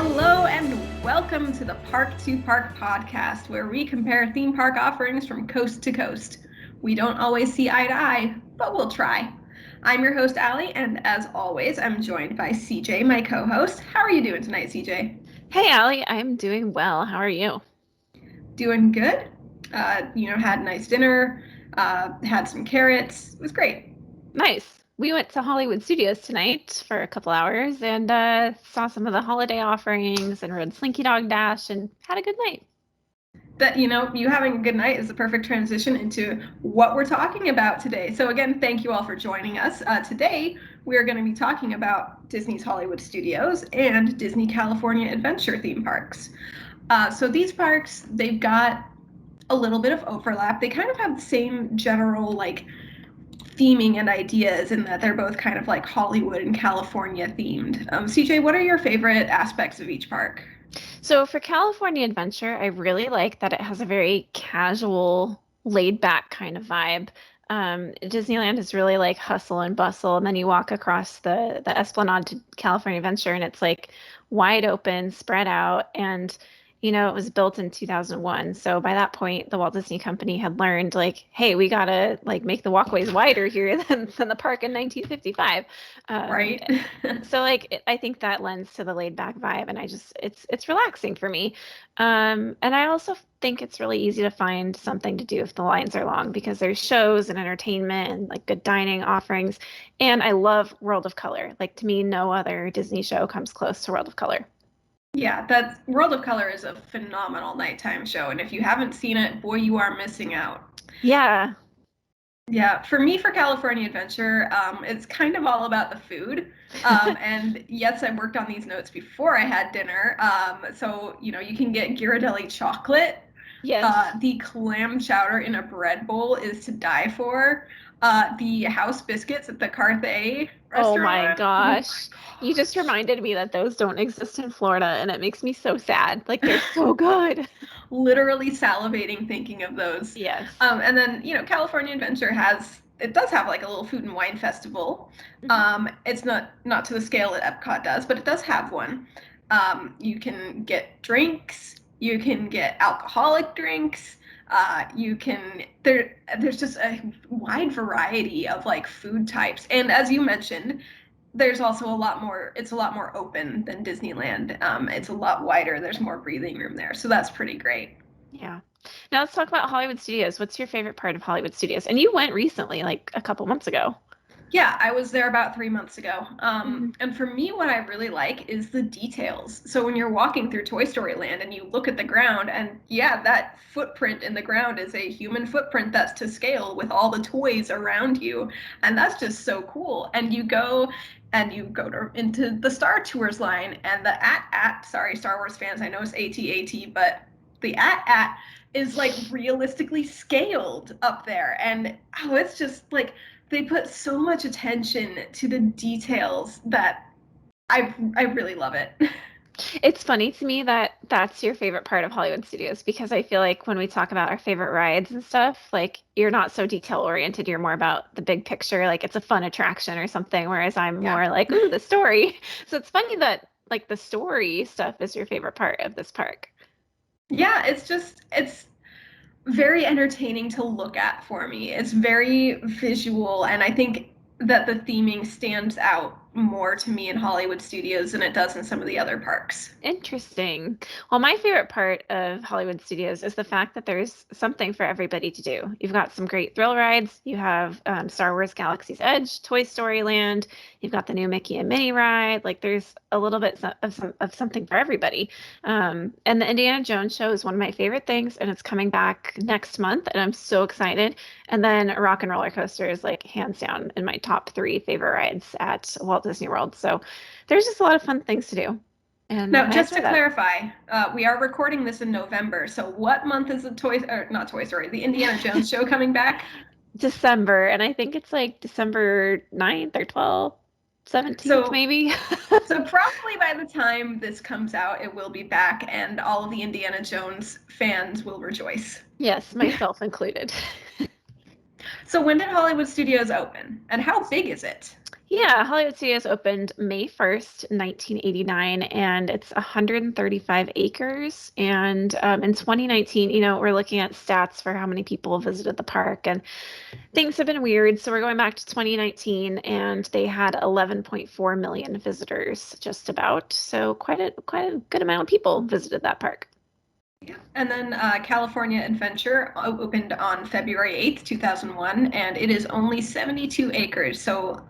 Hello and welcome to the Park2Park podcast, where we compare theme park offerings from coast to coast. We don't always see eye to eye, but we'll try. I'm your host, Alli, and as always, I'm joined by CJ, my co-host. How are you doing tonight, CJ? Hey, Alli, I'm doing well. How are you? Doing good. Had a nice dinner, had some carrots. It was great. Nice. We went to Hollywood Studios tonight for a couple hours and saw some of the holiday offerings and rode Slinky Dog Dash and had a good night. You having a good night is the perfect transition into what we're talking about today. So again, thank you all for joining us. Today, we're going to be talking about Disney's Hollywood Studios and Disney California Adventure theme parks. So these parks, they've got a little bit of overlap. They kind of have the same general theming and ideas in that they're both kind of like Hollywood and California themed. CJ, what are your favorite aspects of each park? So for California Adventure, I really like that it has a very casual, laid back kind of vibe. Disneyland is really like hustle and bustle, and then you walk across the Esplanade to California Adventure, and it's like wide open, spread out, and it was built in 2001. So by that point, the Walt Disney Company had learned like, hey, we gotta like make the walkways wider here than the park in 1955. Um, Right? I think that lends to the laid back vibe, and it's relaxing for me. And I also think it's really easy to find something to do if the lines are long because there's shows and entertainment and like good dining offerings. And I love World of Color. Like to me, no other Disney show comes close to World of Color. Yeah, that World of Color is a phenomenal nighttime show, and if you haven't seen it, boy, you are missing out. Yeah. Yeah, for me, for California Adventure, it's kind of all about the food. And yes, I worked on these notes before I had dinner. You can get Ghirardelli chocolate. Yes. The clam chowder in a bread bowl is to die for. The house biscuits at the Carthay Oh my restaurant. Oh my gosh. You just reminded me that those don't exist in Florida, and it makes me so sad. Like they're so good. literally salivating thinking of those. Yes. And then, California Adventure it does have like a little food and wine festival. Mhm. It's not to the scale that Epcot does, but it does have one. You can get drinks, you can get alcoholic drinks. There's just a wide variety of like food types. And as you mentioned, there's also it's a lot more open than Disneyland. It's a lot wider. There's more breathing room there. So that's pretty great. Yeah. Now let's talk about Hollywood Studios. What's your favorite part of Hollywood Studios? And you went recently, like a couple months ago. Yeah, I was there about 3 months ago. Mhm. And for me, what I really like is the details. So when you're walking through Toy Story Land and you look at the ground, and yeah, that footprint in the ground is a human footprint that's to scale with all the toys around you. And that's just so cool. And you go into the Star Tours line and the sorry, Star Wars fans, I know it's AT-AT, but the at is like realistically scaled up there. And oh, it's just like they put so much attention to the details that I really love it. It's funny to me that that's your favorite part of Hollywood Studios because I feel like when we talk about our favorite rides and stuff, like you're not so detail oriented, you're more about the big picture, like it's a fun attraction or something, whereas I'm Yeah. more like, ooh, the story. So it's funny that like the story stuff is your favorite part of this park. Yeah, it's very entertaining to look at for me. It's very visual, and I think that the theming stands out more to me in Hollywood Studios than it does in some of the other parks. Interesting. Well, my favorite part of Hollywood Studios is the fact that there's something for everybody to do. You've got some great thrill rides. You have Star Wars Galaxy's Edge, Toy Story Land. You've got the new Mickey and Minnie ride. Like there's a little bit of something for everybody. And the Indiana Jones show is one of my favorite things, and it's coming back next month, and I'm so excited. And then Rock and Roller Coaster is like hands down in my top three favorite rides at Walt Disney World. So there's just a lot of fun things to do. And Now, I just enjoy to that. clarify, we are recording this in November. So, what month is not Toy Story, the Indiana Jones show coming back? December, and I think it's like December 9th or 12th, 17th So, maybe. So probably by the time this comes out, it will be back, and all of the Indiana Jones fans will rejoice. Yes, myself included. So when did Hollywood Studios open, and how big is it? Yeah, Hollywood Studios opened May 1st, 1989, and it's 135 acres. And in 2019, we're looking at stats for how many people visited the park, and things have been weird. So we're going back to 2019, and they had 11.4 million visitors, just about. So quite a good amount of people visited that park. Yeah. And then California Adventure opened on February 8th, 2001, and it is only 72 acres, so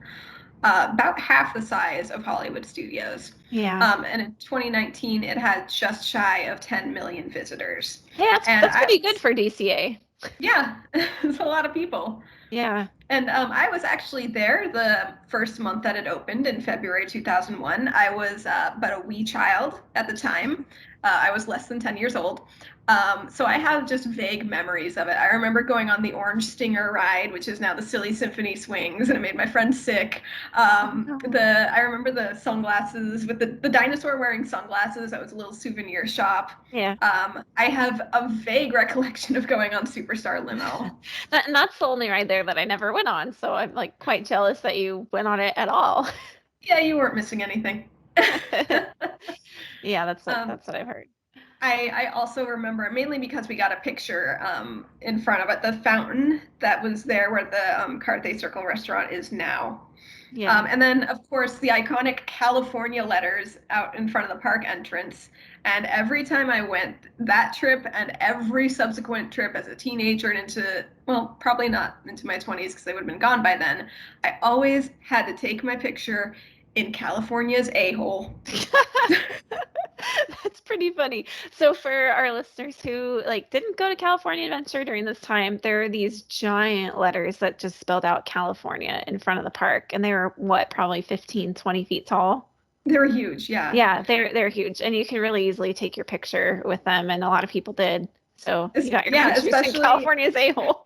about half the size of Hollywood Studios. Yeah. And in 2019, it had just shy of 10 million visitors. Yeah, that's And that's I pretty good was, for DCA. yeah, it's a lot of people. Yeah. And I was actually there the first month that it opened in February 2001. I was but a wee child at the time. I was less than 10 years old. So I have just vague memories of it. I remember going on the Orange Stinger ride, which is now the Silly Symphony Swings, and it made my friend sick. Oh no. I remember the sunglasses with the dinosaur wearing sunglasses. That was a little souvenir shop. Yeah. I have a vague recollection of going on Superstar Limo. And that's the only ride there that I never went on, so I'm like quite jealous that you went on it at all. Yeah, you weren't missing anything. Yeah, that's what um, that's what I've heard. I also remember, mainly because we got a picture in front of it, the fountain that was there where the Carthay Circle restaurant is now. Yeah. And then, of course, the iconic California letters out in front of the park entrance. And every time I went, that trip and every subsequent trip as a teenager and into, well, probably not into my 20s because they would have been gone by then, I always had to take my picture in California's a-hole. That's pretty funny. So for our listeners who like didn't go to California Adventure during this time, there are these giant letters that just spelled out California in front of the park, and they were what, probably 15, 20 feet tall. They were huge, yeah. Yeah, they're huge, and you can really easily take your picture with them, and a lot of people did. So you got your Yeah, pictures in California's a-hole.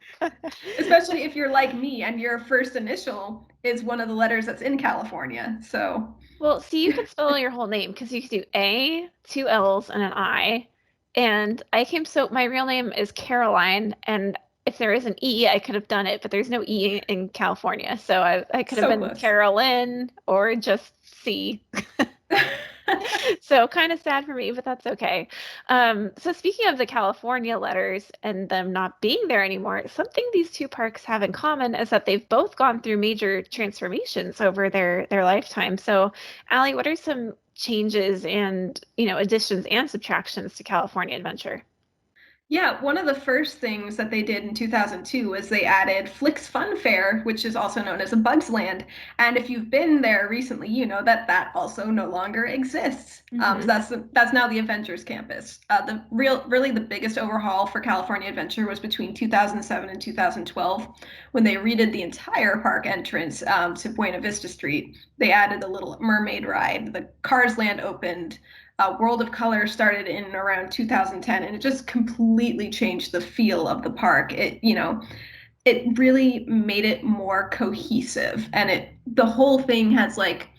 especially if you're like me and your first initial is one of the letters that's in California. So, Well, see, you could spell your whole name because you could do A, two L's, and an I. And I came, so my real name is Caroline, and if there is an E, I could have done it, but there's no E in California. So I could have so been close. Carolyn or just C. So kind of sad for me, but that's okay. So speaking of the California letters and them not being there anymore, something these two parks have in common is that they've both gone through major transformations over their lifetime. So, Allie, what are some changes and additions and subtractions to California Adventure? Yeah, one of the first things that they did in 2002 was they added Flick's Fun Fair, which is also known as a Bugs Land. And if you've been there recently, you know that that also no longer exists. So Hmm. that's now the Adventures campus. Really the biggest overhaul for California Adventure was between 2007 and 2012, when they redid the entire park entrance to Buena Vista Street. They added the Little Mermaid ride. The Cars Land opened. World of Color started in around 2010, and it just completely changed the feel of the park. It really made it more cohesive, and the whole thing has like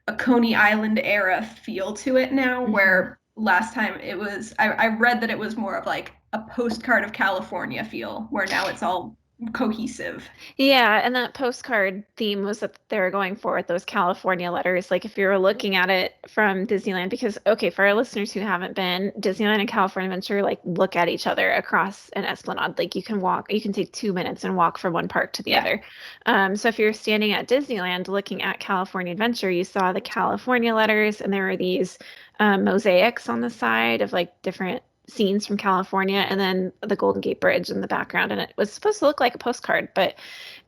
a Coney Island era feel to it now, Hmm. where last time it was I read that it was more of like a postcard of California feel, where now it's all cohesive. Yeah, and that postcard theme was that they were going for with those California letters. Like if you were looking at it from Disneyland, because okay, for our listeners who haven't been, Disneyland and California Adventure like look at each other across an esplanade. Like you can take 2 minutes and walk from one park to the Yeah. other. So if you're standing at Disneyland looking at California Adventure, you saw the California letters, and there were these mosaics on the side of like different scenes from California, and then the Golden Gate Bridge in the background. And it was supposed to look like a postcard, but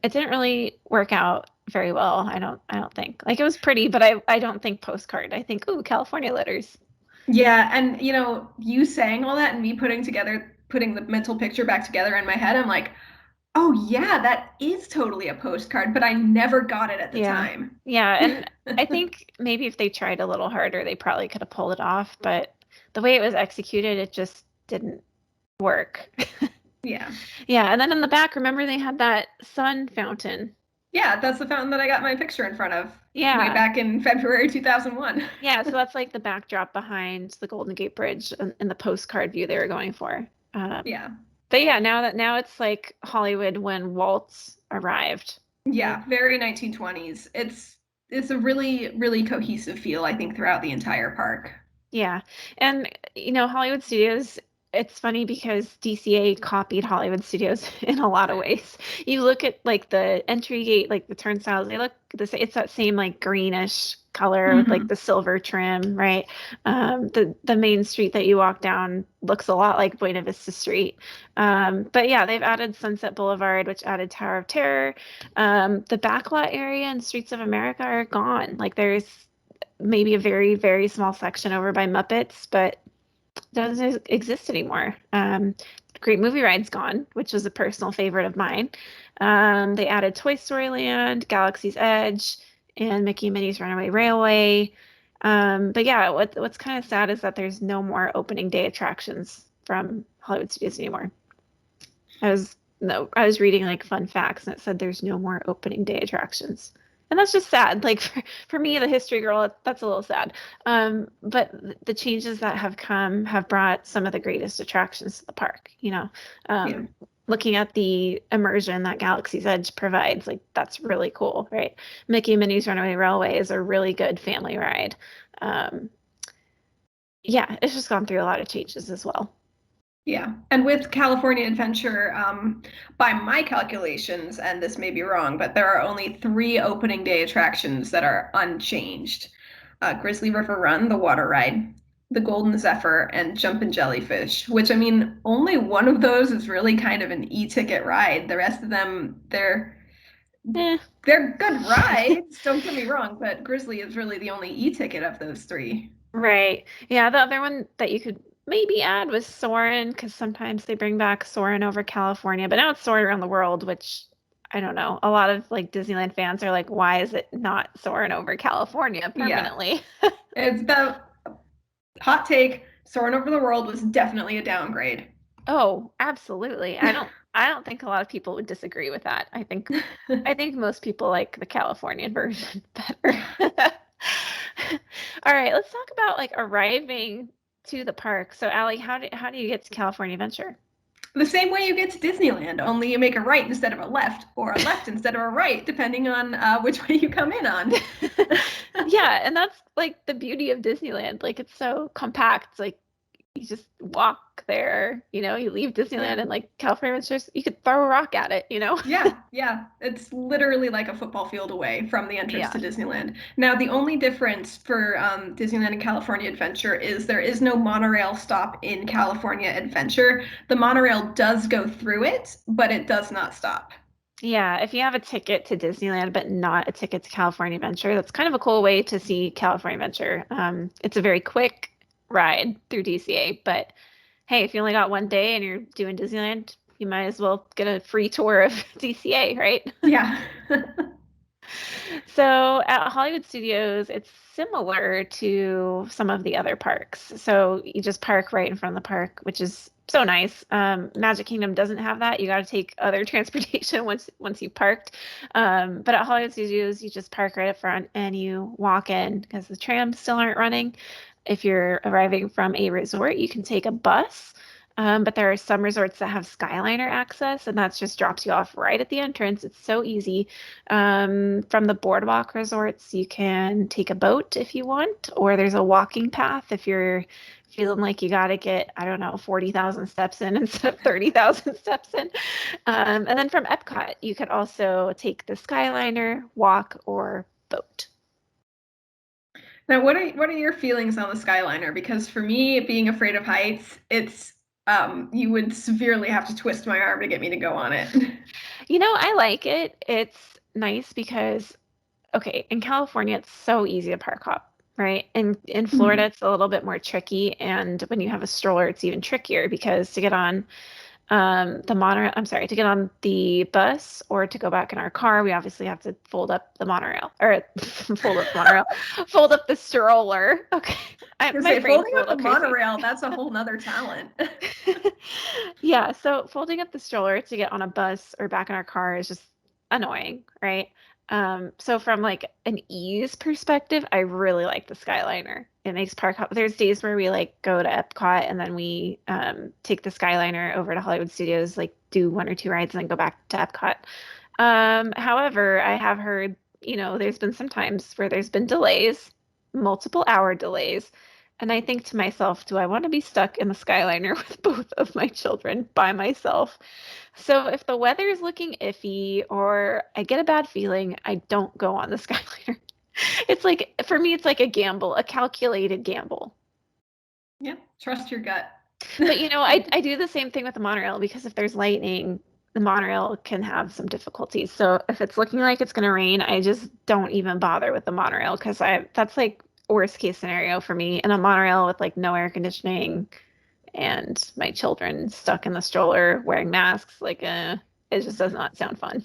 it didn't really work out very well. I don't think. Like it was pretty, but I don't think postcard. I think, ooh, California letters. Yeah, and you saying all that and me putting the mental picture back together in my head, I'm like, oh yeah, that is totally a postcard, but I never got it at the Yeah. time. Yeah, and I think maybe if they tried a little harder, they probably could have pulled it off, but the way it was executed, it just didn't work. Yeah. Yeah, and then in the back, remember they had that sun fountain. Yeah, that's the fountain that I got my picture in front of way Yeah. back in February 2001. Yeah, so that's like the backdrop behind the Golden Gate Bridge and the postcard view they were going for. Yeah. But yeah, now it's like Hollywood when Waltz arrived. Yeah, very 1920s. it's a really, really cohesive feel, I think, throughout the entire park. Yeah. And Hollywood Studios, it's funny because DCA copied Hollywood Studios in a lot of ways. You look at like the entry gate, like the turnstiles, they look the same. It's that same like greenish color with like Hmm. the silver trim, right? The main street that you walk down looks a lot like Buena Vista Street. But yeah, they've added Sunset Boulevard, which added Tower of Terror. The backlot area and Streets of America are gone. Like there's maybe a very, very small section over by Muppets, but doesn't exist anymore. Great Movie Ride's gone, which was a personal favorite of mine. They added Toy Story Land, Galaxy's Edge, and Mickey and Minnie's Runaway Railway. But yeah, what's kind of sad is that there's no more opening day attractions from Hollywood Studios anymore. I was no, I was reading like fun facts and it said there's no more opening day attractions. And that's just sad. Like for me, the history girl, that's a little sad. But the changes that have come have brought some of the greatest attractions to the park, Yeah. Looking at the immersion that Galaxy's Edge provides, like that's really cool, right? Mickey and Minnie's Runaway Railway is a really good family ride. Um, yeah, it's just gone through a lot of changes as well. Yeah. And with California Adventure, by my calculations, and this may be wrong, but there are only three opening day attractions that are unchanged. Grizzly River Run, the water ride, the Golden Zephyr, and Jumpin' Jellyfish, which I mean, only one of those is really kind of an e-ticket ride. The rest of them, Eh. they're good rides, don't get me wrong, but Grizzly is really the only e-ticket of those three. Right. Yeah, the other one that you could maybe add was Soarin', because sometimes they bring back Soarin' over California, but now it's Soarin' around the world, which I don't know. A lot of like Disneyland fans are like, why is it not Soarin' over California Yeah. permanently? It's the hot take. Soaring Over the World was definitely a downgrade. Oh, absolutely. I don't think a lot of people would disagree with that. I think most people like the Californian version better. All right, let's talk about like arriving to the park. So, Allie, how do you get to California Adventure? The same way you get to Disneyland, only you make a right instead of a left, or a left instead of a right, depending on which way you come in on. Yeah, and that's like the beauty of Disneyland. Like it's so compact. It's like you just walk there, you leave Yeah. Disneyland and like California Adventures, you could throw a rock at it. Yeah, yeah. It's literally like a football field away from the entrance Yeah. to Disneyland. Now, the only difference for Disneyland and California Adventure is there is no monorail stop in California Adventure. The monorail does go through it, but it does not stop. Yeah, if you have a ticket to Disneyland but not a ticket to California Adventure, that's kind of a cool way to see California Adventure. It's a very quick ride through DCA, but hey, if you only got one day and you're doing Disneyland, you might as well get a free tour of DCA, right? Yeah. So at Hollywood Studios, it's similar to some of the other parks. So you just park right in front of the park, which is so nice. Magic Kingdom doesn't have that. You got to take other transportation once you parked. But at Hollywood Studios, you just park right up front and you walk in because the trams still aren't running. If you're arriving from a resort, you can take a bus. But there are some resorts that have Skyliner access, and that just drops you off right at the entrance. It's so easy. From the boardwalk resorts, you can take a boat if you want, or there's a walking path if you're feeling like you got to get, I don't know, 40,000 steps in instead of 30,000 steps in. And then from Epcot, you could also take the Skyliner, walk, or boat. Now, what are your feelings on the Skyliner? Because for me, being afraid of heights, it's you would severely have to twist my arm to get me to go on it. I like it. It's nice because okay, in California, it's so easy to park hop, right? In Florida, Mhm. it's a little bit more tricky, and when you have a stroller, it's even trickier because to get on the monorail, I'm sorry, to get on the bus or to go back in our car, we obviously have to fold up the monorail or fold up the monorail, fold up the stroller. Okay, I was my gonna say, brain's folding a up the little crazy. monorail, that's a whole nother talent. Yeah, so folding up the stroller to get on a bus or back in our car is just annoying, right? So from like an ease perspective, I really like the Skyliner. It makes park hop. There's days where we like go to Epcot and then we take the Skyliner over to Hollywood Studios, like do one or two rides and then go back to Epcot. However, I have heard there's been some times where there's been delays, multiple hour delays. And I think to myself, do I want to be stuck in the Skyliner with both of my children by myself? So if the weather is looking iffy or I get a bad feeling, I don't go on the Skyliner. It's like, for me, it's like a gamble, a calculated gamble. Yeah, trust your gut. But I do the same thing with the monorail because if there's lightning, the monorail can have some difficulties. So if it's looking like it's going to rain, I just don't even bother with the monorail because that's like worst case scenario for me. And a monorail with like no air conditioning and my children stuck in the stroller wearing masks, like it just does not sound fun.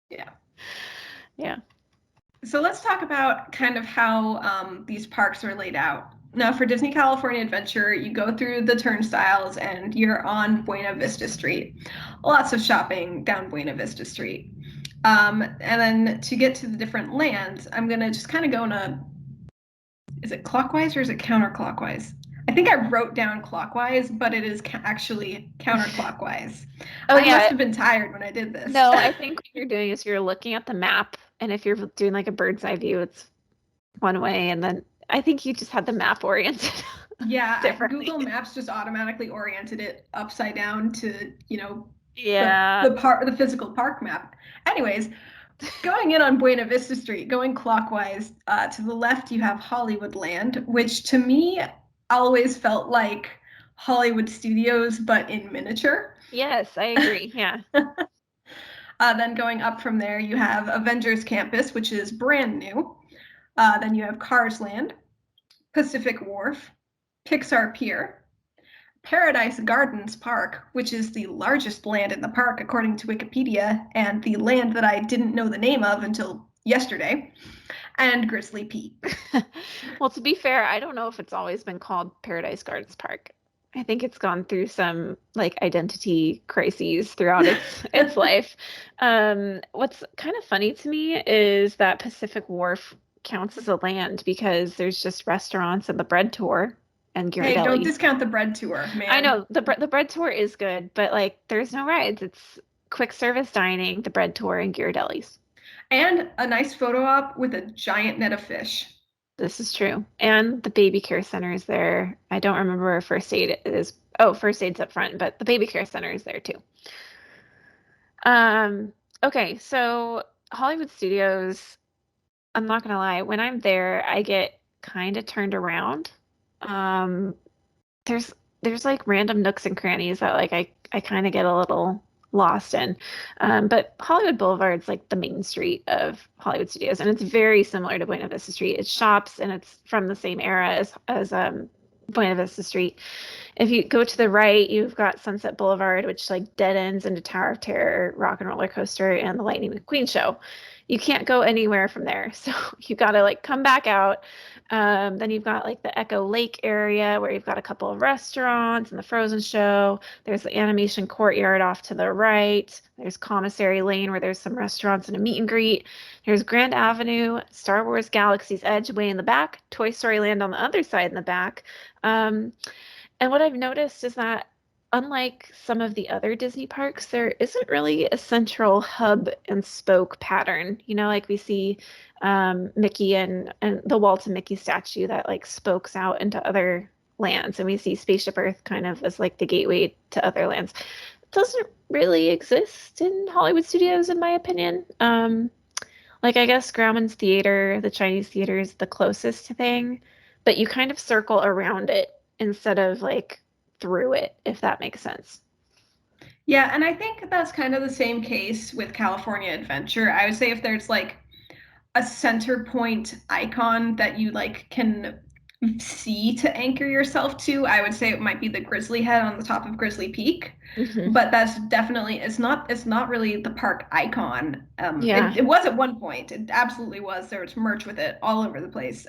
Yeah. Yeah. So let's talk about kind of how these parks are laid out. Now, for Disney California Adventure, you go through the turnstiles and you're on Buena Vista Street. Lots of shopping down Buena Vista Street. And then to get to the different lands, I'm going to just kind of go in is it clockwise or is it counterclockwise? I think I wrote down clockwise, but it is actually counterclockwise. Oh I must yeah. have been tired when I did this. No, I think what you're doing is you're looking at the map, and if you're doing like a bird's eye view, it's one way, and then I think you just had the map oriented Yeah, differently. Google Maps just automatically oriented it upside down to, Yeah. the physical park map. Anyways, going in on Buena Vista Street, going clockwise, to the left you have Hollywood Land, which to me always felt like Hollywood Studios but in miniature. Yes, I agree. Yeah. Then going up from there, you have Avengers Campus, which is brand new. Then you have Cars Land, Pacific Wharf, Pixar Pier, Paradise Gardens Park, which is the largest land in the park according to Wikipedia, and the land that I didn't know the name of until yesterday, and Grizzly Peak. Well, to be fair, I don't know if it's always been called Paradise Gardens Park. I think it's gone through some like identity crises throughout its life. What's kind of funny to me is that Pacific Wharf counts as a land because there's just restaurants and the bread tour and Hey, don't Ghirardelli. discount the bread tour, I man. know the bread tour is good, but like there's no rides. It's quick service dining, the bread tour, and Ghirardelli's. And a nice photo op with a giant net of fish. This is true. And the baby care center is there. I don't remember where first aid is. Oh, first aid's up front, but the baby care center is there too. Okay, so Hollywood Studios, I'm not gonna lie, when I'm there, I get kind of turned around. Um, there's there's like random nooks and crannies that like I kind of get a little lost in. But Hollywood Boulevard's like the main street of Hollywood Studios, and it's very similar to Buena Vista Street. It's shops and it's from the same era as Buena Vista Street. If you go to the right, you've got Sunset Boulevard, which like dead ends into Tower of Terror, Rock and Roller Coaster, and the Lightning McQueen show. You can't go anywhere from there, so you got to like come back out. Then you've got like the Echo Lake area where you've got a couple of restaurants and the Frozen show. There's the animation courtyard off to the right. There's Commissary Lane where there's some restaurants and a meet and greet. There's Grand Avenue, Star Wars Galaxy's Edge way in the back, Toy Story Land on the other side in the back. Um, and what I've noticed is that unlike some of the other Disney parks, there isn't really a central hub and spoke pattern. Like we see Mickey and the Walton Mickey statue that like spokes out into other lands, and we see Spaceship Earth kind of as like the gateway to other lands. It doesn't really exist in Hollywood Studios, in my opinion. Like I guess Grauman's Theater, the Chinese theater, is the closest thing, but you kind of circle around it instead of like through it, if that makes sense. Yeah, and I think that's kind of the same case with California Adventure. I would say if there's like a center point icon that you like can see to anchor yourself to, I would say it might be the grizzly head on the top of Grizzly Peak. Hmm. But that's definitely it's not really the park icon. Yeah. It was at one point. It absolutely was. There was merch with it all over the place.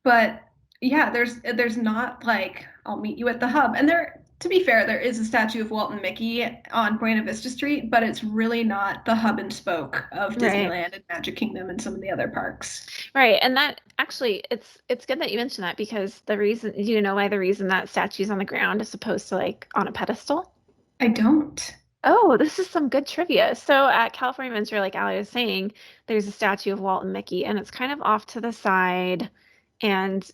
But yeah, there's not like I'll meet you at the hub. And there, to be fair, there is a statue of Walt and Mickey on Buena Vista Street, but it's really not the hub and spoke of Right. Disneyland and Magic Kingdom and some of the other parks. Right. And that actually it's good that you mentioned that because the reason why the reason that statue's on the ground as opposed to like on a pedestal? I don't. Oh, this is some good trivia. So at California Adventure, like Ali was saying, there's a statue of Walt and Mickey, and it's kind of off to the side, and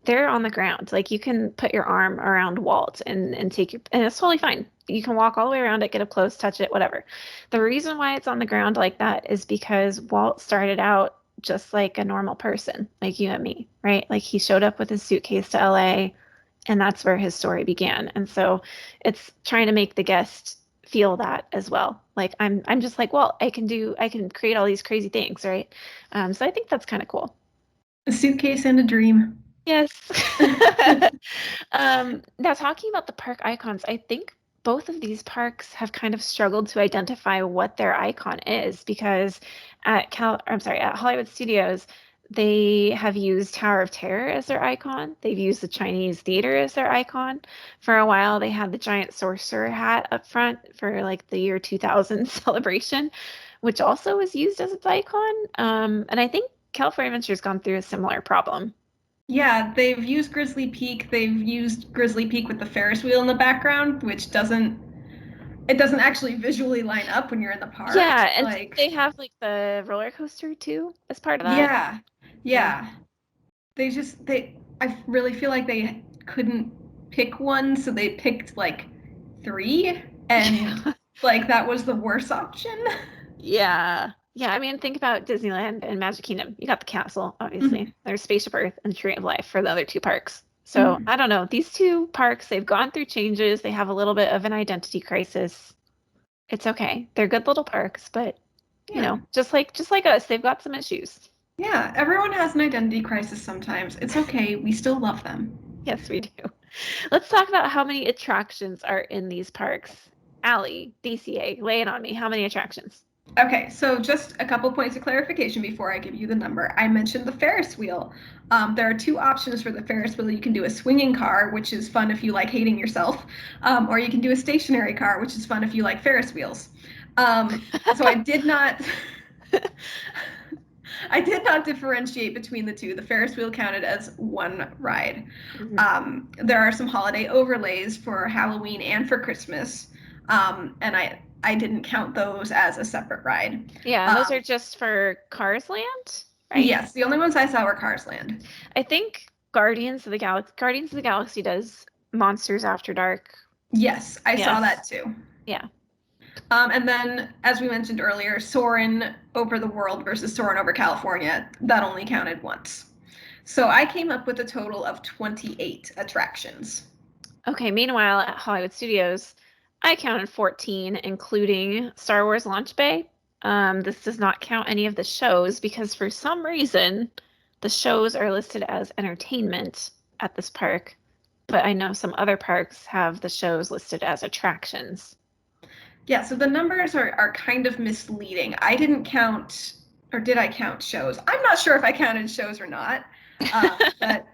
they're on the ground. Like you can put your arm around Walt and take your, and it's totally fine. You can walk all the way around it, get up close, touch it, whatever. The reason why it's on the ground like that is because Walt started out just like a normal person, like you and me, right? Like he showed up with his suitcase to LA, and that's where his story began. And so it's trying to make the guest feel that as well. Like I'm just like, well, I can create all these crazy things, right? So I think that's kind of cool. A suitcase and a dream. Yes. Now talking about the park icons, I think both of these parks have kind of struggled to identify what their icon is because at Hollywood Studios, they have used Tower of Terror as their icon. They've used the Chinese theater as their icon. For a while, they had the giant sorcerer hat up front for like the year 2000 celebration, which also was used as its icon. And I think California Adventure's gone through a similar problem. Yeah, they've used Grizzly Peak. They've used Grizzly Peak with the Ferris wheel in the background, which doesn't actually visually line up when you're in the park. Yeah, and Like, they have like the roller coaster too as part of that. yeah, Yeah. yeah. I really feel like they couldn't pick one, so they picked like three, and like that was the worst option. Yeah. Yeah, I mean, think about Disneyland and Magic Kingdom. You got the castle, obviously. There's Spaceship Earth and Tree of Life for the other two parks. So I don't know. These two parks, they've gone through changes. They have a little bit of an identity crisis. It's okay. They're good little parks, but you Yeah. know, just like us, they've got some issues. Yeah, everyone has an identity crisis sometimes. It's okay. We still love them. Yes, we do. Let's talk about how many attractions are in these parks. Allie, DCA, lay it on me. How many attractions? Okay, so just a couple points of clarification before I give you the number. I mentioned the Ferris wheel. There are two options for the Ferris wheel. You can do a swinging car, which is fun if you like hating yourself, or you can do a stationary car, which is fun if you like Ferris wheels. So I did not. I did not differentiate between the two. The Ferris wheel counted as one ride. Mhm. There are some holiday overlays for Halloween and for Christmas, and I didn't count those as a separate ride. Yeah, and those are Um, just for Cars Land, right? yes, the only ones I saw were Cars Land. I think Guardians of the Galaxy does Monsters After Dark. Yes, I saw that Yes. too. Yeah. And then, as we mentioned earlier, Soarin' over the world versus Soarin' over California, that only counted once. So I came up with a total of 28 attractions. Okay, meanwhile, at Hollywood Studios, I counted 14, including Star Wars Launch Bay. This does not count any of the shows because for some reason, the shows are listed as entertainment at this park, but I know some other parks have the shows listed as attractions. Yeah, so the numbers are kind of misleading. I didn't count, or did I count shows? I'm not sure if I counted shows or not. But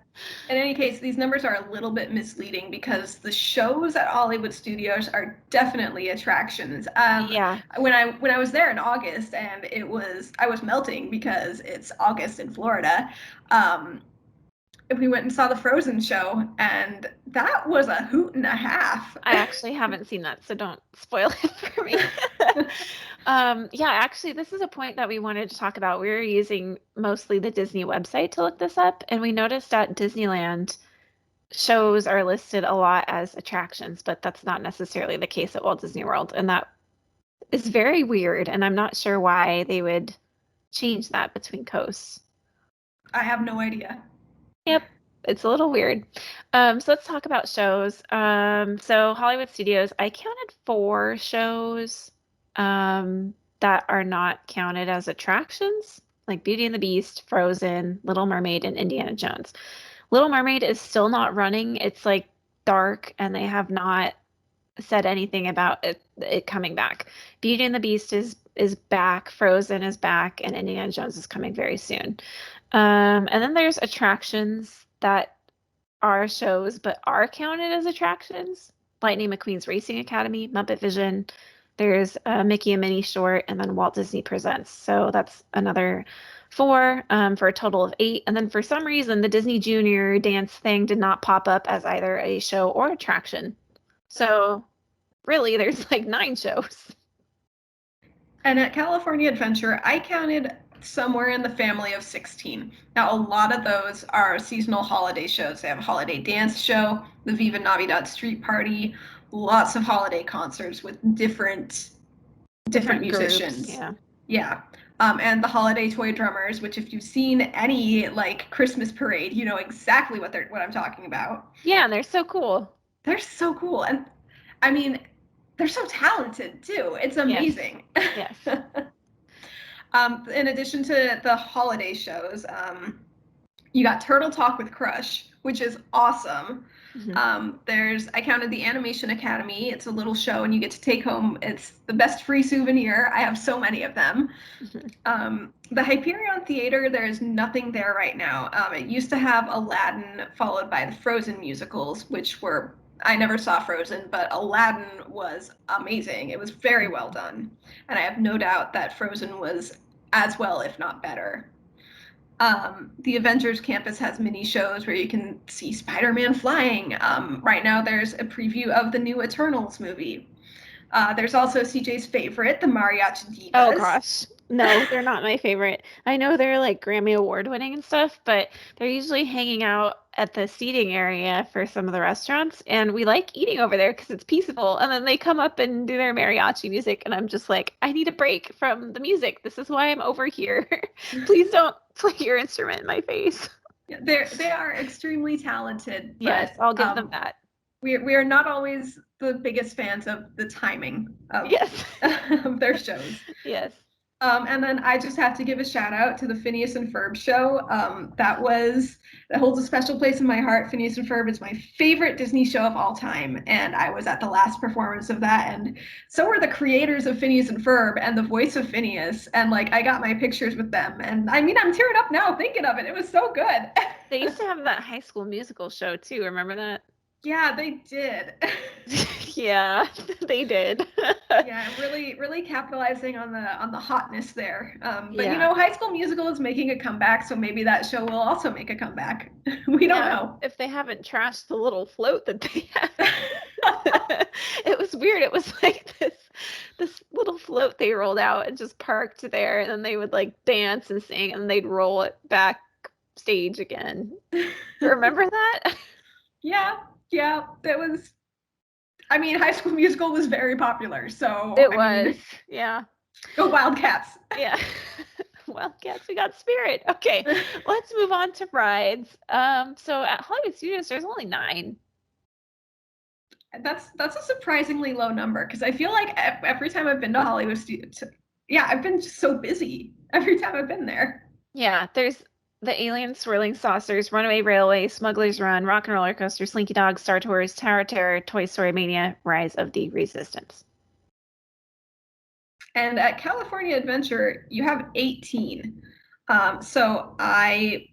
in any case, these numbers are a little bit misleading because the shows at Hollywood Studios are definitely attractions. Yeah. When I was there in August and I was melting because it's August in Florida. Um, we went and saw the Frozen show, and that was a hoot and a half. I actually haven't seen that, so don't spoil it for me. Yeah, actually, this is a point that we wanted to talk about. We were using mostly the Disney website to look this up, and we noticed at Disneyland, shows are listed a lot as attractions, but that's not necessarily the case at Walt Disney World. And that is very weird, and I'm not sure why they would change that between coasts. I have no idea. Yep, it's a little weird. So let's talk about shows. So Hollywood Studios, I counted four shows that are not counted as attractions, like Beauty and the Beast, Frozen, Little Mermaid, and Indiana Jones. Little Mermaid is still not running. It's like dark, and they have not said anything about it coming back. Beauty and the Beast is back, Frozen is back, and Indiana Jones is coming very soon. And then there's attractions that are shows but are counted as attractions. Lightning McQueen's Racing Academy, Muppet Vision. There's Mickey and Minnie short, and then Walt Disney Presents. So that's another four for a total of eight. And then for some reason, the Disney Junior dance thing did not pop up as either a show or attraction. So really, there's like 9 shows. And at California Adventure, I counted somewhere in the family of 16. Now, a lot of those are seasonal holiday shows. They have a holiday dance show, the Viva Navidad Street Party, lots of holiday concerts with different Groups, musicians. yeah. Yeah. And the holiday toy drummers, which if you've seen any like Christmas parade, you know exactly what I'm talking about. Yeah, and they're so cool. They're so cool. And I mean, they're so talented too. It's Yes. amazing. Yes. In addition to the holiday shows, you got Turtle Talk with Crush, which is awesome. I counted the Animation Academy. It's a little show, and you get to take home. It's the best free souvenir. I have so many of them. The Hyperion Theater, there is nothing there right now. It used to have Aladdin, followed by the Frozen musicals, which were I never saw Frozen, but Aladdin was amazing. It was very well done, and I have no doubt that Frozen was as well, if not better. The Avengers campus has mini shows where you can see Spider-Man flying. Right now, there's a preview of the new Eternals movie. There's also CJ's favorite, the Mariachi Divas. Oh gosh. No, they're not my favorite. I know they're like Grammy Award winning and stuff, but they're usually hanging out at the seating area for some of the restaurants, and we like eating over there because it's peaceful. And then they come up and do their mariachi music, and I'm just like, I need a break from the music. This is why I'm over here. Please don't play your instrument in my face. Yeah, they are extremely talented, Yes, but I'll give them that. we are not always the biggest fans of the timing of, Yes. of their shows. Yes. And then I just have to give a shout out to the Phineas and Ferb show. That holds a special place in my heart. Phineas and Ferb is my favorite Disney show of all time, and I was at the last performance of that. And so were the creators of Phineas and Ferb and the voice of Phineas. And like I got my pictures with them, and I mean I'm tearing up now thinking of it. It was so good. They used to have that High School Musical show too. Remember that? Yeah, they did. Yeah, they did. Yeah, really capitalizing on the hotness there. But you Yeah. know, High School Musical is making a comeback, so maybe that show will also make a comeback. We don't Yeah, know. if they haven't trashed the little float that they had. It was weird. It was like this little float they rolled out and just parked there, and then they would like dance and sing, and they'd roll it back stage again. Remember that? Yeah, yeah, that was. I mean, High School Musical was very popular, so It I was. mean, Yeah. go Wildcats. Yeah. Well, yes, we got spirit. Okay, let's move on to rides. So at Hollywood Studios, there's only 9. That's a surprisingly low number because I feel like every time I've been to Hollywood Studios, yeah, I've been just so busy every time I've been there. Yeah, there's the Alien Swirling Saucers, Runaway Railway, Smuggler's Run, Rock and Roller Coaster, Slinky Dog, Star Tours, Tower of Terror, Toy Story Mania, Rise of the Resistance. And at California Adventure, you have 18. So I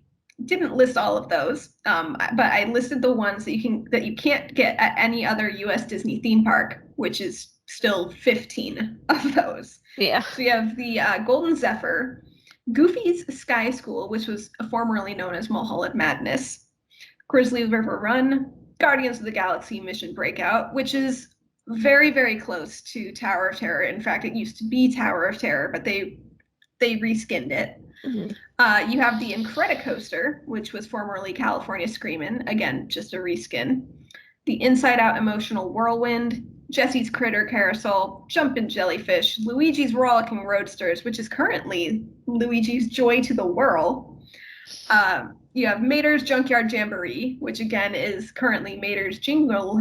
didn't list all of those, but I listed the ones that you can't get at any other U.S. Disney theme park, which is still 15 of those. Yeah. So you have the Golden Zephyr, Goofy's Sky School, which was formerly known as Mulholland Madness, Grizzly River Run, Guardians of the Galaxy Mission Breakout, which is very, very close to Tower of Terror. In fact, it used to be Tower of Terror, but they reskinned it. You have the Incredicoaster, which was formerly California Screamin', again, just a reskin. The Inside Out Emotional Whirlwind, Jesse's Critter Carousel, Jumpin' Jellyfish, Luigi's Rollicking Roadsters, which is currently Luigi's Joy to the Whirl. You have Mater's Junkyard Jamboree, which again is currently Mater's Jingle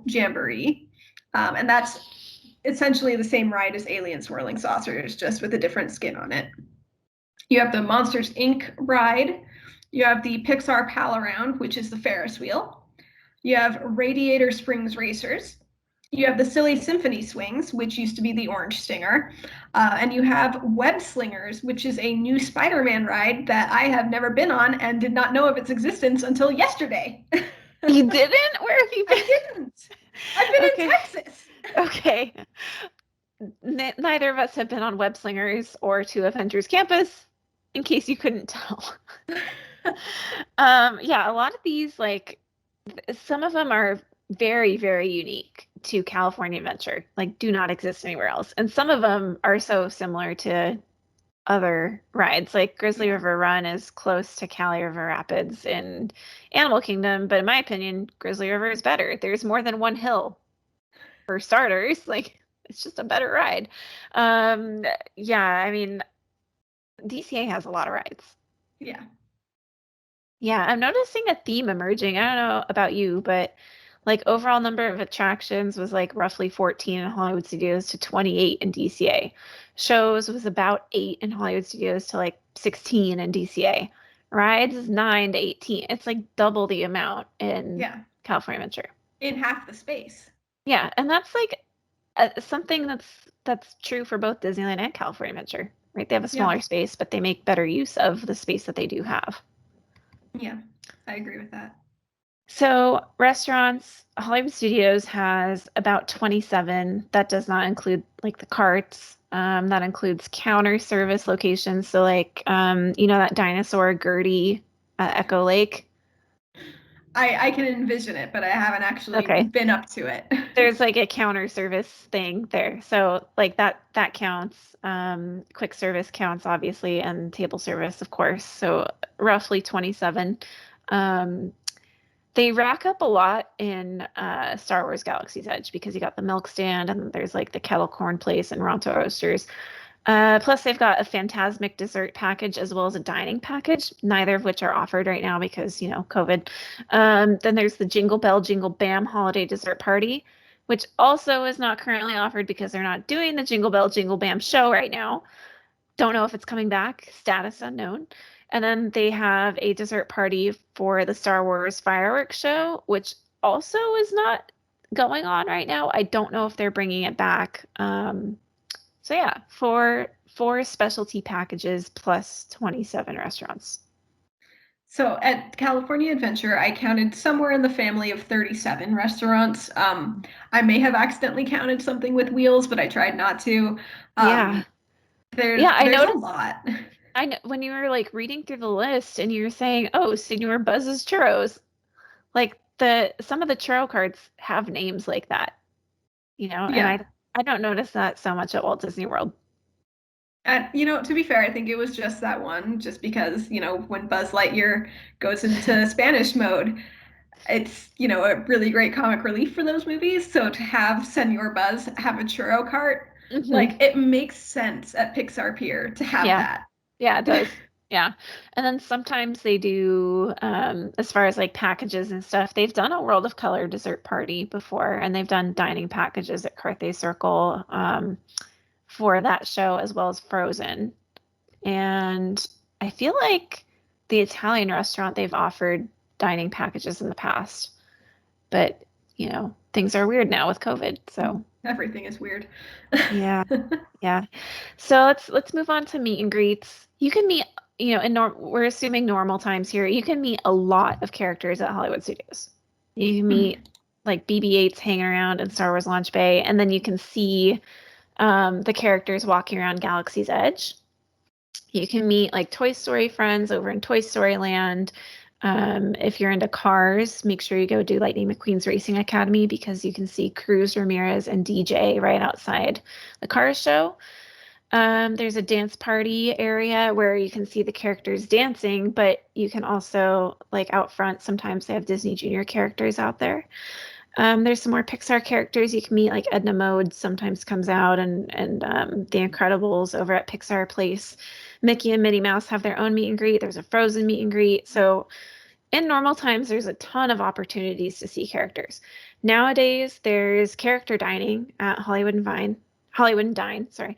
Jamboree. And that's essentially the same ride as Alien Swirling Saucers, just with a different skin on it. You have the Monsters Inc. ride. You have the Pixar Pal Around, which is the Ferris wheel. You have Radiator Springs Racers. You have the Silly Symphony Swings, which used to be the Orange Stinger. And you have Web Slingers, which is a new Spider-Man ride that I have never been on and did not know of its existence until yesterday. You didn't? Where have you been? I didn't. I've been in Texas. Okay. Neither of us have been on Web Slingers or to Avengers Campus, in case you couldn't tell. Yeah, a lot of these, like, some of them are very, very unique to California Adventure, like do not exist anywhere else. And some of them are so similar to other rides. Like Grizzly Yeah. River Run is close to Cali River Rapids in Animal Kingdom, but in my opinion, Grizzly River is better. There's more than one hill for starters. Like it's just a better ride. Um, yeah, I mean, DCA has a lot of rides. Yeah. Yeah, I'm noticing a theme emerging. I don't know about you, but like overall number of attractions was like roughly 14 in Hollywood Studios to 28 in DCA. Shows was about 8 in Hollywood Studios to like 16 in DCA. Rides is 9 to 18. It's like double the amount in Yeah. California Adventure. In half the space. Yeah, and that's like something that's true for both Disneyland and California Adventure, right? They have a Yeah. smaller space, but they make better use of the space that they do have. Yeah. I agree with that. So, restaurants, Hollywood Studios has about 27. That does not include like the carts. That includes counter service locations. So, like, you know, that dinosaur Gertie at Echo Lake. I can envision it, but I haven't actually Okay. been up to it. There's like a counter service thing there. So, like that counts. Quick service counts, obviously, and table service, of course. So, roughly 27. Um, They rack up a lot in Star Wars Galaxy's Edge because you got the milk stand and there's like the kettle corn place and Ronto Roasters. Plus, they've got a Phantasmic dessert package as well as a dining package, neither of which are offered right now because, you know, COVID. Then there's the Jingle Bell Jingle Bam holiday dessert party, which also is not currently offered because they're not doing the Jingle Bell Jingle Bam show right now. Don't know if it's coming back, status unknown. And then they have a dessert party for the Star Wars fireworks show, which also is not going on right now. I don't know if they're bringing it back. So yeah, four specialty packages plus 27 restaurants. So at California Adventure, I counted somewhere in the family of 37 restaurants. I may have accidentally counted something with wheels, but I tried not to. Yeah. Um, Yeah, I there's a noticed. lot. I know when you were like reading through the list and you were saying, "Oh, Senor Buzz's Churros," like the some of the churro carts have names like that. And Yeah. I don't notice that so much at Walt Disney World. And, to be fair, I think it was just that one, just because, when Buzz Lightyear goes into Spanish mode, it's, a really great comic relief for those movies. So to have Senor Buzz have a churro cart, Hmm. like, it makes sense at Pixar Pier to have Yeah, that. yeah, it does. Yeah. And then sometimes they do, as far as like packages and stuff, they've done a World of Color dessert party before, and they've done dining packages at Carthay Circle, for that show as well as Frozen. And I feel like the Italian restaurant, they've offered dining packages in the past, but things are weird now with COVID. So Everything is weird. yeah, yeah. So let's move on to meet and greets. You can meet, we're assuming normal times here. You can meet a lot of characters at Hollywood Studios. You can meet like BB-8s hanging around in Star Wars Launch Bay, and then you can see the characters walking around Galaxy's Edge. You can meet like Toy Story friends over in Toy Story Land. If you're into cars, make sure you go do Lightning McQueen's Racing Academy because you can see Cruz Ramirez and DJ right outside the Cars show. There's a dance party area where you can see the characters dancing, but you can also, like out front, sometimes they have Disney Junior characters out there. There's some more Pixar characters you can meet, like Edna Mode sometimes comes out, and The Incredibles over at Pixar Place. Mickey and Minnie Mouse have their own meet and greet. There's a Frozen meet and greet. So in normal times, there's a ton of opportunities to see characters. Nowadays, there's character dining at Hollywood and Dine, sorry.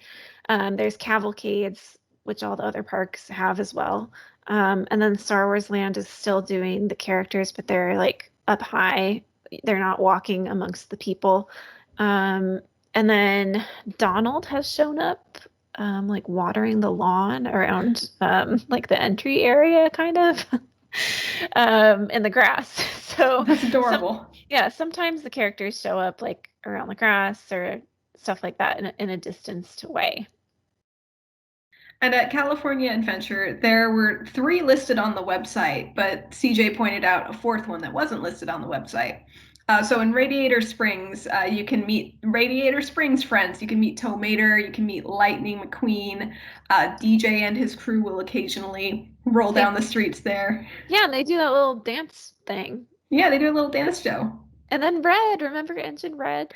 There's cavalcades, which all the other parks have as well. And then Star Wars Land is still doing the characters, but they're like up high. They're not walking amongst the people. And then Donald has shown up, like watering the lawn around like the entry area, kind of. In the grass. So That's some adorable. yeah, sometimes the characters show up like around the grass or stuff like that in a distanced way. And at California Adventure, there were three listed on the website, but CJ pointed out a fourth one that wasn't listed on the website. So in Radiator Springs, you can meet Radiator Springs friends. You can meet Tow Mater, you can meet Lightning McQueen. DJ and his crew will occasionally roll down the streets there. Yeah, and they do that little dance thing. Yeah, they do a little dance show. And then Red, remember Engine Red?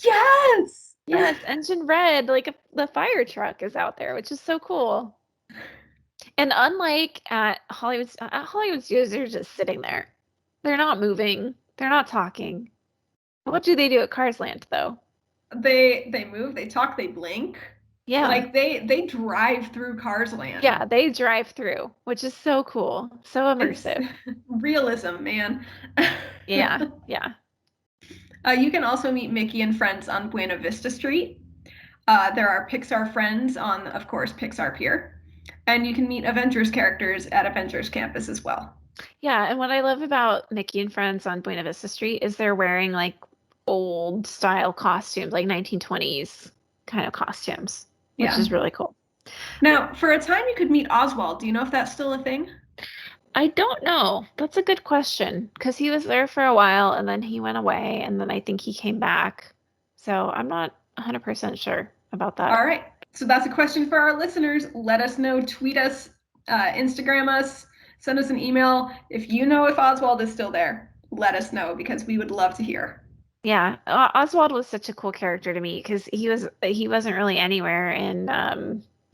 Yes! Yes, Engine Red, like the fire truck is out there, which is so cool. And unlike at Hollywood Studios, they're just sitting there. They're not moving. They're not talking. What do they do at Cars Land, though? They move, they talk, they blink. Yeah. Like they drive through Cars Land. Yeah, they drive through, which is so cool. So immersive. It's realism, man. Yeah, yeah. You can also meet Mickey and friends on Buena Vista Street. There are Pixar friends on, of course, Pixar Pier. And you can meet Avengers characters at Avengers Campus as well. Yeah, and what I love about Mickey and Friends on Buena Vista Street is they're wearing like old style costumes, like 1920s kind of costumes, which Yeah. is really cool. Now, for a time, you could meet Oswald. Do you know if that's still a thing? I don't know. That's a good question because he was there for a while and then he went away and then I think he came back. So I'm not 100% sure about that. All right. So that's a question for our listeners. Let us know, tweet us, Instagram us, send us an email. If you know if Oswald is still there, let us know because we would love to hear. Yeah, Oswald was such a cool character to me because he wasn't really anywhere in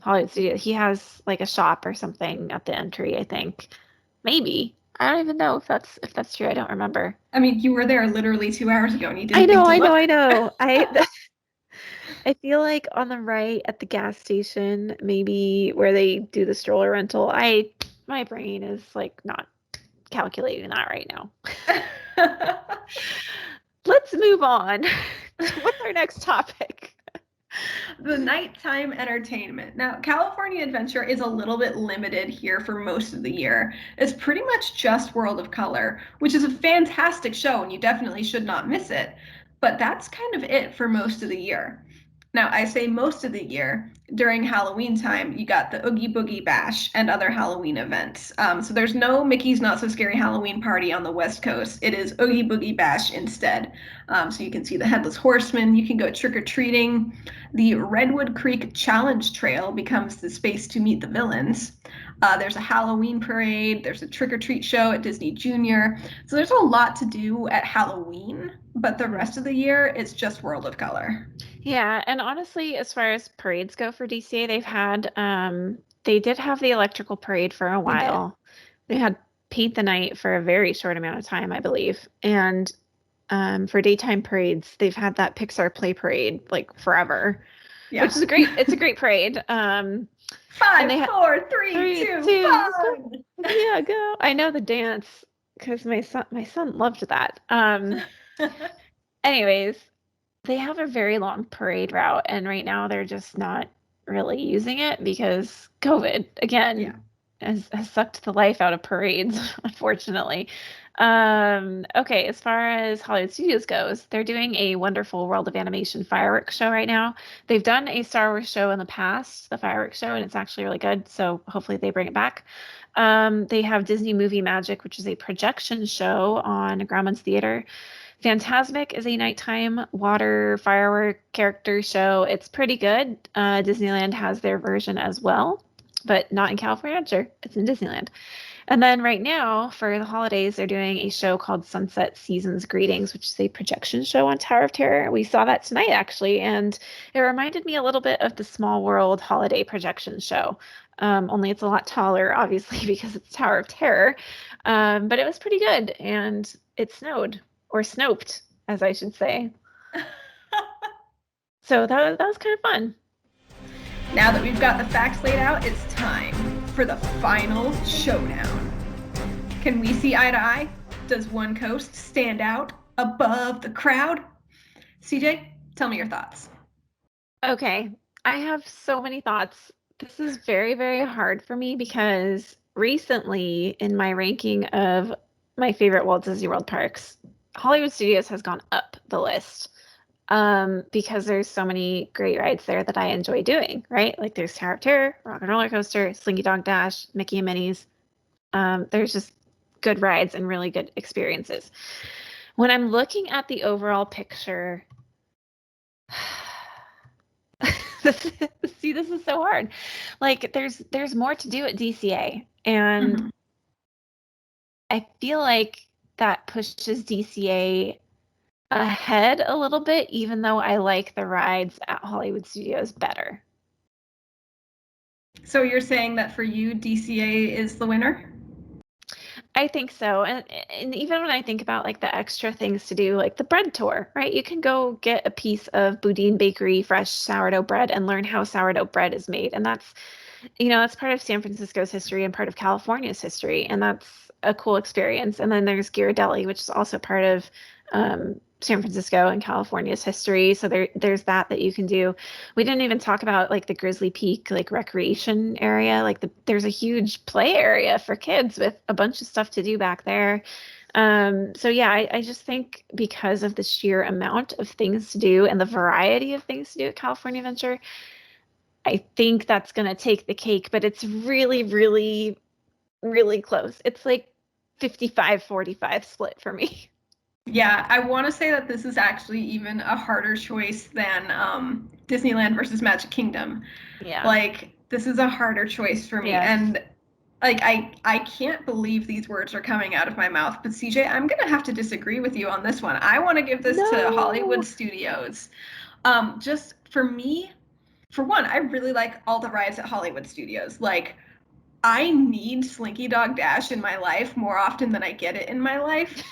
Hollywood Studios. He has like a shop or something at the entry, I think. Maybe. I don't even know if that's true. I don't remember. I mean, you were there literally 2 hours ago and you didn't I know, think to look. I know. I feel like on the right at the gas station, maybe where they do the stroller rental. My brain is like not calculating that right now. Let's move on. What's our next topic? The nighttime entertainment. Now, California Adventure is a little bit limited here for most of the year. It's pretty much just World of Color, which is a fantastic show and you definitely should not miss it. But that's kind of it for most of the year. Now, I say most of the year. During Halloween time, you got the Oogie Boogie Bash and other Halloween events. So there's no Mickey's Not So Scary Halloween Party on the West Coast. It is Oogie Boogie Bash instead. So you can see the Headless Horseman. You can go trick-or-treating. The Redwood Creek Challenge Trail becomes the space to meet the villains. There's a Halloween parade. There's a trick-or-treat show at Disney Junior. So there's a lot to do at Halloween, but the rest of the year, it's just World of Color. Yeah, and honestly, as far as parades go for DCA, they did have the electrical parade for a while. They had Paint the Night for a very short amount of time, I believe. And for daytime parades, they've had that Pixar Play Parade like forever, which is a great. It's a great parade. 5, 4, 3, 2, 1. Yeah, go. I know the dance because my son loved that. Anyways, they have a very long parade route, and right now they're just not really using it because COVID again has sucked the life out of parades, unfortunately. Okay, as far as Hollywood Studios goes, they're doing a wonderful World of Animation fireworks show right now. They've done a Star Wars show in the past, the fireworks show, and it's actually really good. So hopefully they bring it back. They have Disney Movie Magic, which is a projection show on Grauman's Theater. Phantasmic is a nighttime water firework character show. It's pretty good. Disneyland has their version as well, but not in California Adventure. It's in Disneyland. And then right now, for the holidays, they're doing a show called Sunset Seasons Greetings, which is a projection show on Tower of Terror. We saw that tonight, actually, and it reminded me a little bit of the Small World holiday projection show. Only it's a lot taller, obviously, because it's Tower of Terror. But it was pretty good, and it snowed, or snoped, as I should say. So that was kind of fun. Now that we've got the facts laid out, it's time for the final showdown. Can we see eye to eye? Does one coast stand out above the crowd? CJ, tell me your thoughts. Okay, I have so many thoughts. This is very, very hard for me because recently in my ranking of my favorite Walt Disney World parks, Hollywood Studios has gone up the list. Because there's so many great rides there that I enjoy doing, right? Like there's Tower of Terror, Rock and Roller Coaster, Slinky Dog Dash, Mickey and Minnie's. There's just good rides and really good experiences. When I'm looking at the overall picture, see, this is so hard. Like, there's more to do at DCA, and Mhm. I feel like that pushes DCA ahead a little bit, even though I like the rides at Hollywood Studios better. So you're saying that for you, DCA is the winner? I think so. And even when I think about like the extra things to do, like the bread tour, right? You can go get a piece of Boudin Bakery fresh sourdough bread and learn how sourdough bread is made. And that's part of San Francisco's history and part of California's history. And that's a cool experience. And then there's Ghirardelli, which is also part of San Francisco and California's history. So there's that you can do. We didn't even talk about like the Grizzly Peak like recreation area. Like there's a huge play area for kids with a bunch of stuff to do back there. So yeah, I just think because of the sheer amount of things to do and the variety of things to do at California Adventure, I think that's going to take the cake, but it's really, really, really close. It's like 55-45 split for me. Yeah, I want to say that this is actually even a harder choice than Disneyland versus Magic Kingdom. Yeah. Like, this is a harder choice for me. Yes. And like I can't believe these words are coming out of my mouth. But CJ, I'm gonna have to disagree with you on this one. I want to give this to Hollywood No. Studios. Just for me, for one, I really like all the rides at Hollywood Studios. Like, I need Slinky Dog Dash in my life more often than I get it in my life.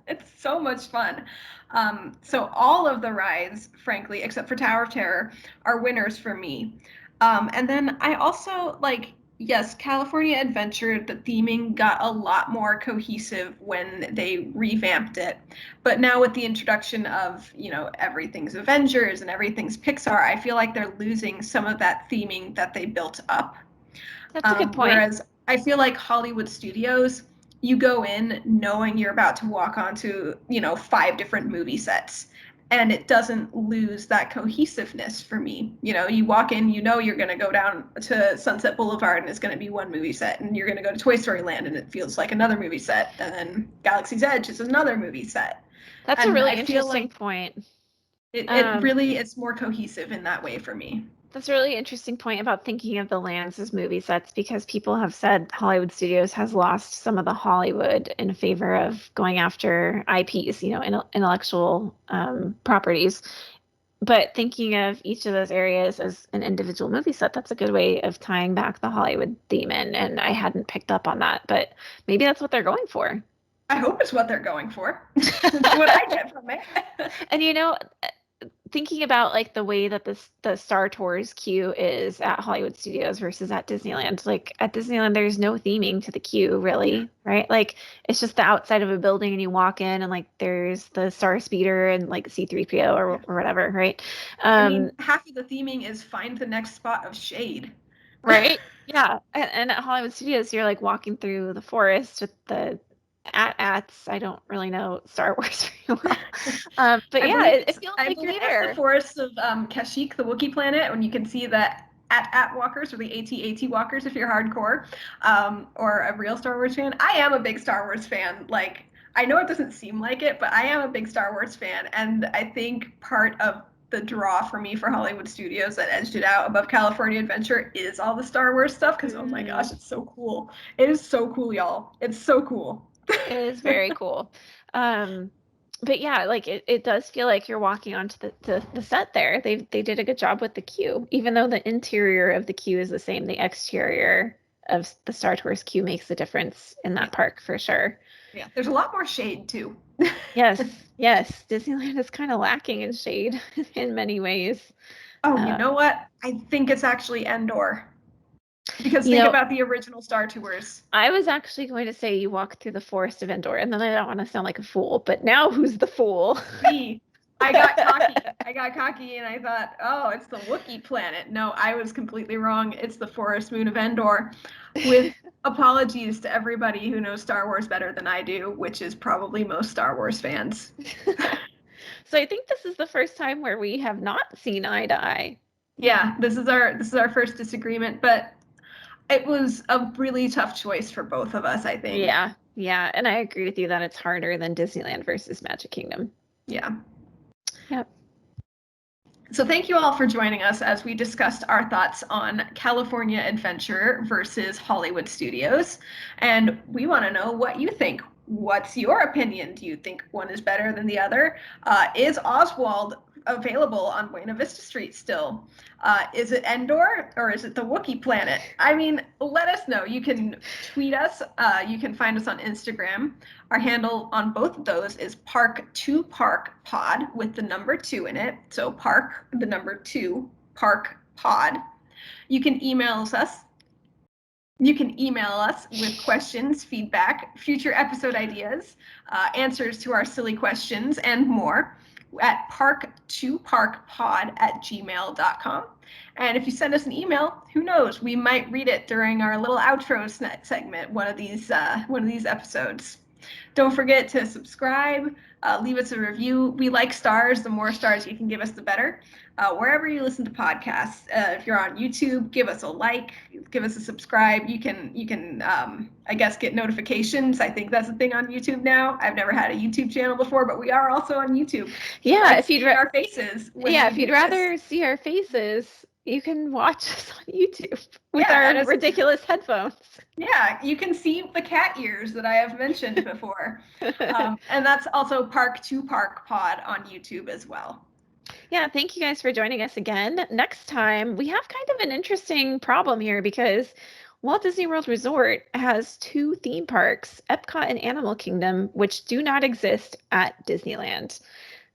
It's so much fun. So all of the rides, frankly, except for Tower of Terror, are winners for me. And then I also like, yes, California Adventure, the theming got a lot more cohesive when they revamped it. But now with the introduction of, everything's Avengers and everything's Pixar, I feel like they're losing some of that theming that they built up. That's a good point. Whereas I feel like Hollywood Studios, you go in knowing you're about to walk onto, 5 different movie sets. And it doesn't lose that cohesiveness for me. You walk in, you're going to go down to Sunset Boulevard and it's going to be one movie set. And you're going to go to Toy Story Land and it feels like another movie set. And then Galaxy's Edge is another movie set. That's a And really I feel interesting like point. it Um, really is more cohesive in that way for me. that's a really interesting point about thinking of the lands as movie sets because people have said Hollywood Studios has lost some of the Hollywood in favor of going after IPs, intellectual properties. But thinking of each of those areas as an individual movie set, that's a good way of tying back the Hollywood theme in. And I hadn't picked up on that, but maybe that's what they're going for. I hope it's what they're going for. It's what I get from it. And thinking about like the way that the Star Tours queue is at Hollywood Studios versus at Disneyland. Like at Disneyland, there's no theming to the queue, Yeah. really, right? Like it's just the outside of a building, and you walk in, and like there's the Star Speeder and like C-3PO Yeah. or whatever, right? I Um, mean, half of the theming is find the next spot of shade. right? Yeah. And at Hollywood Studios, you're like walking through the forest with the AT-ATs. I don't really know Star Wars very well. But I yeah, believe it it's feels I like believe you're it's the there. forests of Kashyyyk, the Wookiee planet, when you can see the at walkers or the AT-AT walkers if you're hardcore, or a real Star Wars fan. I am a big Star Wars fan. Like, I know it doesn't seem like it, but I am a big Star Wars fan, and I think part of the draw for me for Hollywood Studios that edged it out above California Adventure is all the Star Wars stuff. Because oh my Mhm. gosh, it's so cool! It is so cool, y'all. It's so cool. It is very cool. Um, but yeah, like it does feel like you're walking onto the set there. They did a good job with the queue, even though the interior of the queue is the same. The exterior of the Star Tours queue makes a difference in Yeah, that park for sure. yeah. There's a lot more shade too. Yes, yes, Disneyland is kind of lacking in shade in many ways. Oh, you know Um, what? I think it's actually Endor. Because you think know, about the original Star Tours. I was actually going to say you walk through the forest of Endor, and then I don't want to sound like a fool, but now who's the fool? Me. I got cocky. I got cocky and I thought, oh, it's the Wookiee planet. No, I was completely wrong. It's the forest moon of Endor. With apologies to everybody who knows Star Wars better than I do, which is probably most Star Wars fans. So I think this is the first time where we have not seen eye to eye. Yeah, this is our first disagreement, but it was a really tough choice for both of us, I think. Yeah. Yeah, and I agree with you that it's harder than Disneyland versus Magic Kingdom. Yeah. Yep. So thank you all for joining us as we discussed our thoughts on California Adventure versus Hollywood Studios. And we want to know what you think. What's your opinion? Do you think one is better than the other? Is Oswald available on Buena Vista Street still? Is it Endor or is it the Wookiee planet? I mean, let us know. You can tweet us. You can find us on Instagram. Our handle on both of those is Park2Park Pod with the number 2 in it. So Park, the number 2, Park Pod. You can email us. You can email us with questions, feedback, future episode ideas, answers to our silly questions, and more at park2parkpod@gmail.com. And if you send us an email, who knows? We might read it during our little outro segment one of these episodes. Don't forget to subscribe, leave us a review. We like stars. The more stars you can give us, the better. Wherever you listen to podcasts, if you're on YouTube, give us a like, give us a subscribe. You can I guess get notifications. I think that's a thing on YouTube now. I've never had a YouTube channel before, but we are also on YouTube. Yeah, like if you'd our faces. if you'd rather see our faces, you can watch us on YouTube with our ridiculous headphones. Yeah, you can see the cat ears that I have mentioned before. And that's also Park2Park Pod on YouTube as well. Yeah, thank you guys for joining us again. Next time, we have kind of an interesting problem here because Walt Disney World Resort has 2 theme parks, Epcot and Animal Kingdom, which do not exist at Disneyland.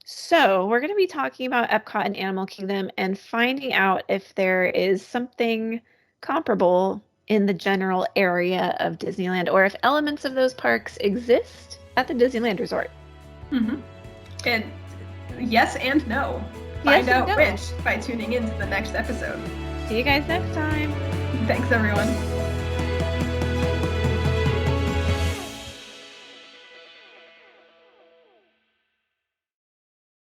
So we're going to be talking about Epcot and Animal Kingdom and finding out if there is something comparable in the general area of Disneyland or if elements of those parks exist at the Disneyland Resort. Mm-hmm. And yes and no. Find out which by tuning into the next episode. See you guys next time. Thanks, everyone.